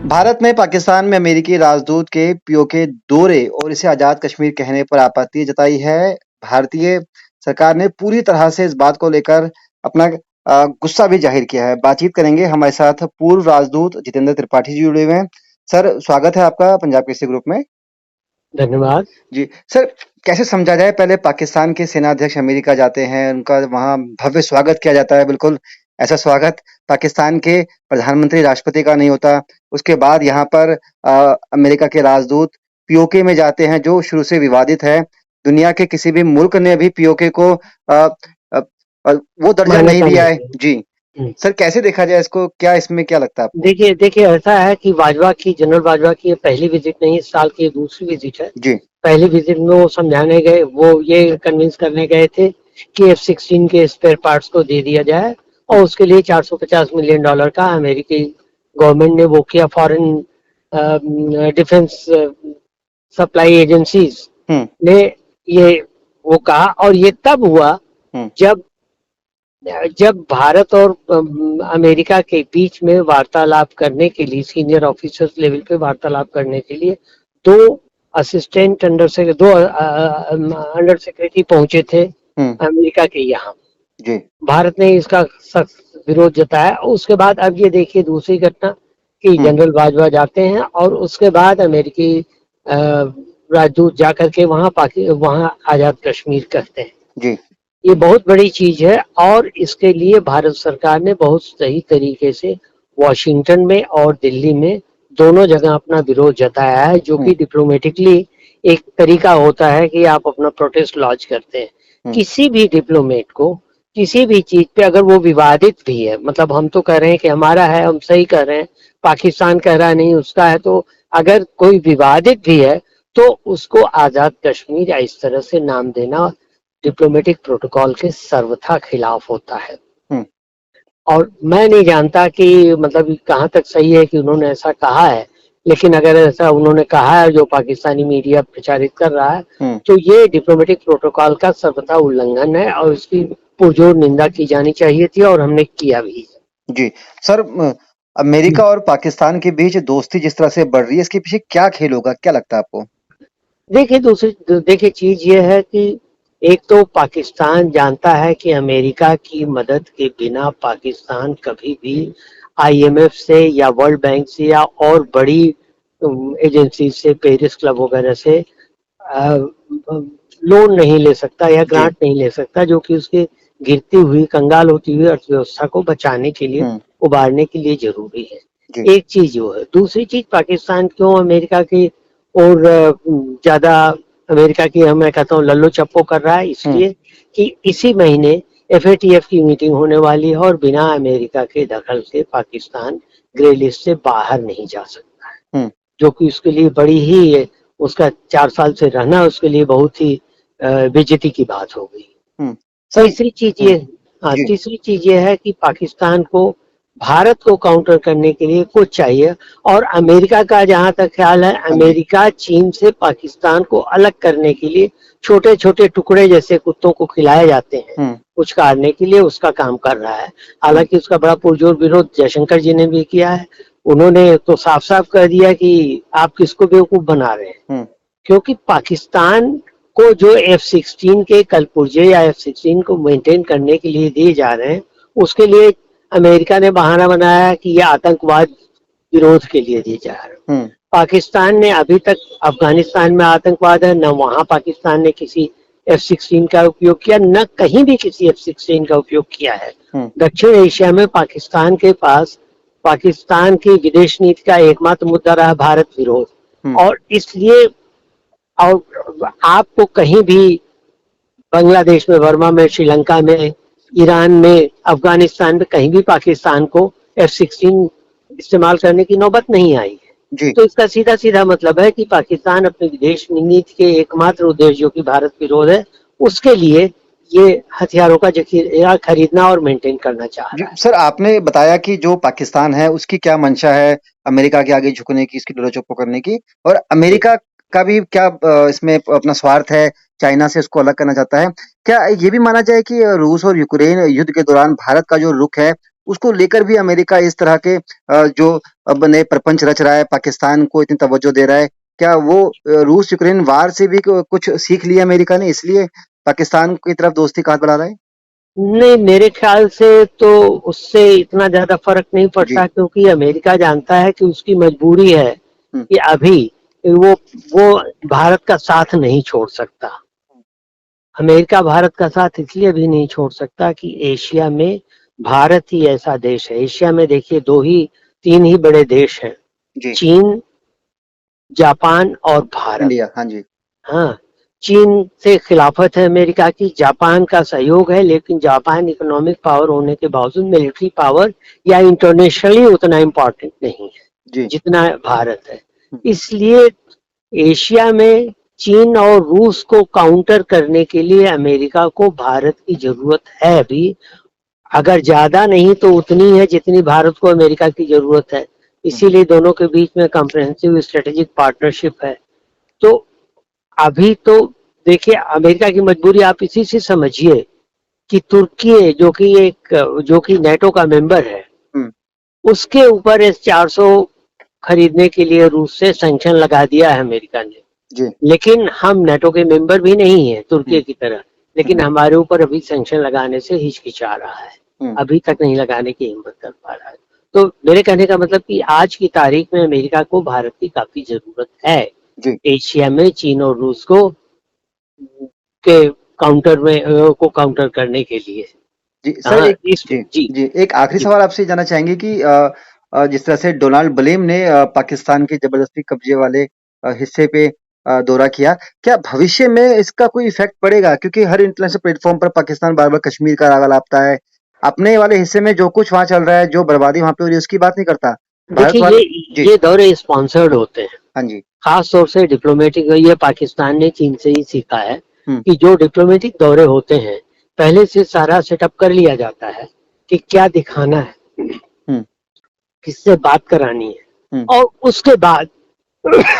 भारत ने पाकिस्तान में अमेरिकी राजदूत के पीओके दौरे और इसे आजाद कश्मीर कहने पर आपत्ति जताई है। भारतीय सरकार ने पूरी तरह से इस बात को लेकर अपना गुस्सा भी जाहिर किया है। बातचीत करेंगे, हमारे साथ पूर्व राजदूत जितेंद्र त्रिपाठी जी जुड़े हुए हैं। सर, स्वागत है आपका पंजाब केसरी ग्रुप में। धन्यवाद। जी, सर, कैसे समझा जाए, पहले पाकिस्तान के सेनाध्यक्ष अमेरिका जाते हैं, उनका वहाँ भव्य स्वागत किया जाता है, बिल्कुल ऐसा स्वागत पाकिस्तान के प्रधानमंत्री, राष्ट्रपति का नहीं होता। उसके बाद यहाँ पर अमेरिका के राजदूत पीओके में जाते हैं, जो शुरू से विवादित है। दुनिया के किसी भी मुल्क ने अभी पीओके को अ, वो दर्जा नहीं मान्यता दिया नहीं है। है। जी, हुँ। सर कैसे देखा जाए इसको? क्या इसमें क्या लगता है आपको? देखिए देखिए ऐसा है कि जनरल बाजवा की ये पहली विज़िट नहीं, इस साल की ये दूसरी विज़िट है। जी, पहली विज़िट में वो समझाने गए, वो ये कन्विंस करने गए थे कि F-16 के स्पेयर पार्ट्स को दे दिया जाए और उसके लिए $450 मिलियन का अमेरिकी गवर्नमेंट ने वो किया। फॉरेन डिफेंस सप्लाई एजेंसीज हुँ, ने ये वो कहा, और ये तब हुआ हुँ, जब जब भारत और अमेरिका के बीच में वार्तालाप करने के लिए, सीनियर ऑफिसर्स लेवल पे वार्तालाप करने के लिए दो दो अंडर सेक्रेटरी पहुंचे थे हुँ, अमेरिका के यहाँ। जी, भारत ने इसका सख्त विरोध जताया। उसके बाद अब ये देखिए दूसरी घटना कि हुँ, जनरल बाजवा जाते हैं और उसके बाद अमेरिकी राजदूत जाकर के वहाँ आजाद कश्मीर कहते हैं। जी, ये बहुत बड़ी चीज है और इसके लिए भारत सरकार ने बहुत सही तरीके से वॉशिंगटन में और दिल्ली में दोनों जगह अपना विरोध जताया है, जो हुँ, कि डिप्लोमेटिकली एक तरीका होता है कि आप अपना प्रोटेस्ट लॉन्च करते हैं। हुँ, किसी भी डिप्लोमेट को किसी भी चीज पे, अगर वो विवादित भी है, मतलब हम तो कह रहे हैं कि हमारा है, हम सही कर रहे हैं, पाकिस्तान कह रहा है नहीं उसका है, तो अगर कोई विवादित भी है तो उसको आजाद कश्मीर या इस तरह से नाम देना डिप्लोमेटिक प्रोटोकॉल के सर्वथा खिलाफ होता है। हुँ, और मैं नहीं जानता कि मतलब कहाँ तक सही है कि उन्होंने ऐसा कहा है, लेकिन अगर ऐसा उन्होंने कहा है जो पाकिस्तानी मीडिया प्रचारित कर रहा है, हुँ। तो ये डिप्लोमेटिक प्रोटोकॉल का सर्वथा उल्लंघन है और इसकी पुरजोर निंदा की जानी चाहिए थी और हमने किया भी है। जी, सर, अमेरिका और पाकिस्तान के बीच दोस्ती जिस तरह से बढ़ रही है, इसके पीछे क्या खेल होगा? क्या लगता है आपको? देखिए चीज ये है कि एक तो पाकिस्तान जानता है कि अमेरिका की मदद के बिना पाकिस्तान कभी भी आईएमएफ से या वर्ल्ड बैंक से या और बड़ी एजेंसी से, पेरिस क्लब वगैरह से लोन नहीं ले सकता या जी, ग्रांट नहीं ले सकता, जो कि उसके गिरती हुई, कंगाल होती हुई अर्थव्यवस्था को बचाने के लिए, हुँ, उबारने के लिए जरूरी है। जी, एक चीज वो है। दूसरी चीज, पाकिस्तान क्यों अमेरिका की और ज्यादा अमेरिका की, मैं कहता हूँ, लल्लो चप्पो कर रहा है, हुँ, इसलिए कि इसी महीने एफएटीएफ की मीटिंग होने वाली है और बिना अमेरिका के दखल के पाकिस्तान ग्रे लिस्ट से बाहर नहीं जा सकता, हुँ, जो कि उसके लिए बड़ी ही, उसका 4 साल से रहना उसके लिए बहुत ही बेइज्जती की बात हो गई। हुँ। सर, तीसरी चीज हुँ, ये हाँ, जी, तीसरी चीज ये है कि पाकिस्तान को भारत को काउंटर करने के लिए कुछ चाहिए, और अमेरिका का जहां तक ख्याल है, हाँ जी, अमेरिका चीन से पाकिस्तान को अलग करने के लिए छोटे छोटे टुकड़े जैसे कुत्तों को खिलाए जाते हैं हुँ, कुछ काटने के लिए, उसका काम कर रहा है। हुँ, हालांकि उसका बड़ा पुरजोर विरोध जयशंकर जी ने भी किया है। उन्होंने तो साफ साफ कह दिया कि आप किसको बेवकूफ बना रहे हैं, हुँ, क्योंकि पाकिस्तान को जो F-16 के कलपुर्जे या F-16 को मेंटेन करने के लिए दिए जा रहे हैं, उसके लिए अमेरिका ने बहाना बनाया कि ये आतंकवाद विरोध के लिए दिए जा रहे हैं। हुँ, पाकिस्तान ने अभी तक, अफगानिस्तान में आतंकवाद है, न वहां पाकिस्तान ने किसी F-16 का उपयोग किया, न कहीं भी किसी F-16 का उपयोग किया है। हुँ, दक्षिण एशिया में पाकिस्तान के पास पाकिस्तान की विदेश नीति का एकमात्र मुद्दा रहा भारत विरोध, हुँ, और इसलिए, और आपको कहीं भी बांग्लादेश में, बर्मा में, श्रीलंका में, ईरान में, अफगानिस्तान में, कहीं भी पाकिस्तान को F-16 इस्तेमाल करने की नौबत नहीं आई है। जी। तो इसका सीधा सीधा मतलब है कि पाकिस्तान अपनी विदेश नीति के एकमात्र उद्देश्य, जो कि भारत विरोध है, उसके लिए ये हथियारों का जखीरा खरीदना और मेंटेन करना चाह जी, रहा है। सर, आपने बताया कि जो पाकिस्तान है, उसकी क्या मंशा है अमेरिका के आगे झुकने की, इसकी डोला-चप्पो करने की, और अमेरिका का भी क्या इसमें अपना स्वार्थ है, चाइना से उसको अलग करना चाहता है। क्या ये भी माना जाए कि रूस और यूक्रेन युद्ध के दौरान भारत का जो रुख है, उसको लेकर भी अमेरिका इस तरह के जो अब नए प्रपंच रच रहा है, पाकिस्तान को इतनी तवज्जो दे रहा है, क्या वो रूस यूक्रेन वार से भी कुछ सीख लिया अमेरिका ने, इसलिए पाकिस्तान की तरफ दोस्ती का हाथ बढ़ा रहा है? नहीं, मेरे ख्याल से तो उससे इतना ज्यादा फर्क नहीं जी। पड़ता, क्योंकि अमेरिका जानता है कि उसकी मजबूरी है हम्म, कि अभी वो वो भारत का साथ नहीं छोड़ सकता। अमेरिका भारत का साथ इसलिए भी नहीं छोड़ सकता कि एशिया में भारत ही ऐसा देश है। एशिया में देखिए तीन ही बड़े देश हैं, जी। चीन, जापान और भारत। इंडिया, हाँ जी। हाँ, चीन से खिलाफत है अमेरिका की, जापान का सहयोग है, लेकिन जापान इकोनॉमिक पावर होने के बावजूद मिलिट्री पावर या इंटरनेशनली उतना इम्पोर्टेंट नहीं है जी। जितना भारत है। हम्म, इसलिए एशिया में चीन और रूस को काउंटर करने के लिए अमेरिका को भारत की जरूरत है अभी। अगर ज्यादा नहीं तो उतनी है जितनी भारत को अमेरिका की जरूरत है। हम्म, इसीलिए दोनों के बीच में कॉम्प्रिहेंसिव स्ट्रेटेजिक पार्टनरशिप है। तो अभी तो देखिए, अमेरिका की मजबूरी आप इसी से समझिए कि तुर्की है, जो कि नेटो का मेंबर है, हम्म, उसके ऊपर S-400 खरीदने के लिए रूस से सैंक्शन लगा दिया है अमेरिका ने। जी। लेकिन हम नेटो के मेंबर भी नहीं है तुर्की हम्म, की तरह, लेकिन हम्म, हमारे ऊपर अभी सैंक्शन लगाने से हिचकिचा रहा है। हम्म, अभी तक नहीं लगाने की हिम्मत कर पा रहा है। तो मेरे कहने का मतलब कि आज की तारीख में अमेरिका को भारत की काफी जरूरत है, जी। एशिया में चीन और रूस को काउंटर करने के लिए। जी, सर हाँ, एक इस जी, जी जी, एक आखिरी जी सवाल आपसे जानना चाहेंगे कि जिस तरह से डोनाल्ड ब्लेम ने पाकिस्तान के ज़बरदस्ती कब्ज़े वाले हिस्से पे दौरा किया, क्या भविष्य में इसका कोई इफ़ेक्ट पड़ेगा? क्योंकि हर इंटरनेशनल प्लेटफ़ॉर्म पर पाकिस्तान बार-बार कश्मीर का राग अलापता है। अपने वाले हिस्से में जो कुछ वहाँ चल रहा है, जो बर्बादी वहाँ पे हो रही है, उसकी बात नहीं करता। भारत देखिए, वाले जी, ये दौरे स्पॉन्सर्ड होते हैं, हाँ जी। खास तौर से डिप्लोमेटिक। ये पाकिस्तान ने चीन से ही सीखा है हुँ, कि जो डिप्लोमेटिक दौरे होते हैं, पहले से सारा सेटअप कर लिया जाता है कि क्या दिखाना है, हुँ, किससे बात करानी हुँ, है, और उसके बाद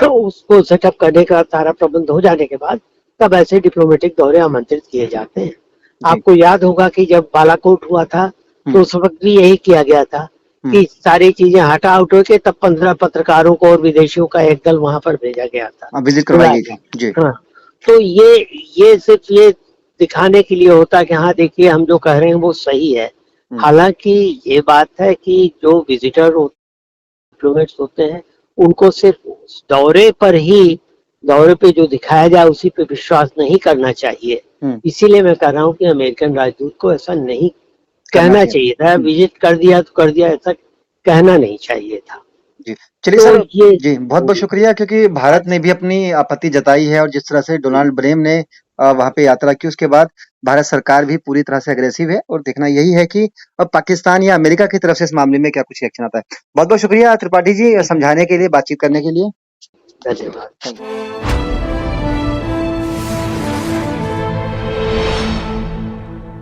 उसको सेटअप करने का सारा प्रबंध हो जाने के बाद तब ऐसे डिप्लोमेटिक दौरे आमंत्रित किए जाते हैं। जी, आपको याद होगा कि जब बालाकोट हुआ था हुँ, तो उस वक्त भी यही किया गया था हुँ, कि सारी चीजें हटा उठो के तब 15 पत्रकारों को और विदेशियों का एक दल वहां पर भेजा गया था, विज़िट करवाई बुलाया गई गया। थी। जी, हाँ, तो ये सिर्फ ये दिखाने के लिए होता कि हाँ देखिए, हम जो कह रहे हैं वो सही है। हुँ, हालांकि ये बात है कि जो विजिटर डिप्लोमेट्स होते हैं, उनको सिर्फ उस दौरे पे जो दिखाया जाए उसी पे विश्वास नहीं करना चाहिए। हुँ, इसीलिए मैं कह रहा हूँ कि अमेरिकन राजदूत को ऐसा नहीं करना कहना चाहिए। चाहिए था, हुँ। विजिट कर दिया तो कर दिया, ऐसा कहना नहीं चाहिए था। जी। चलिए तो सर ये जी, बहुत-बहुत शुक्रिया क्योंकि भारत ने भी अपनी आपत्ति जताई है और जिस तरह से डोनाल्ड ब्लेम ने वहाँ पे यात्रा की उसके बाद भारत सरकार भी पूरी तरह से अग्रेसिव है और देखना यही है कि अब पाकिस्तान या अमेरिका की तरफ से इस मामले में क्या कुछ रिएक्शन आता है। बहुत-बहुत शुक्रिया त्रिपाठी जी समझाने के लिए, बातचीत करने के लिए। धन्यवाद।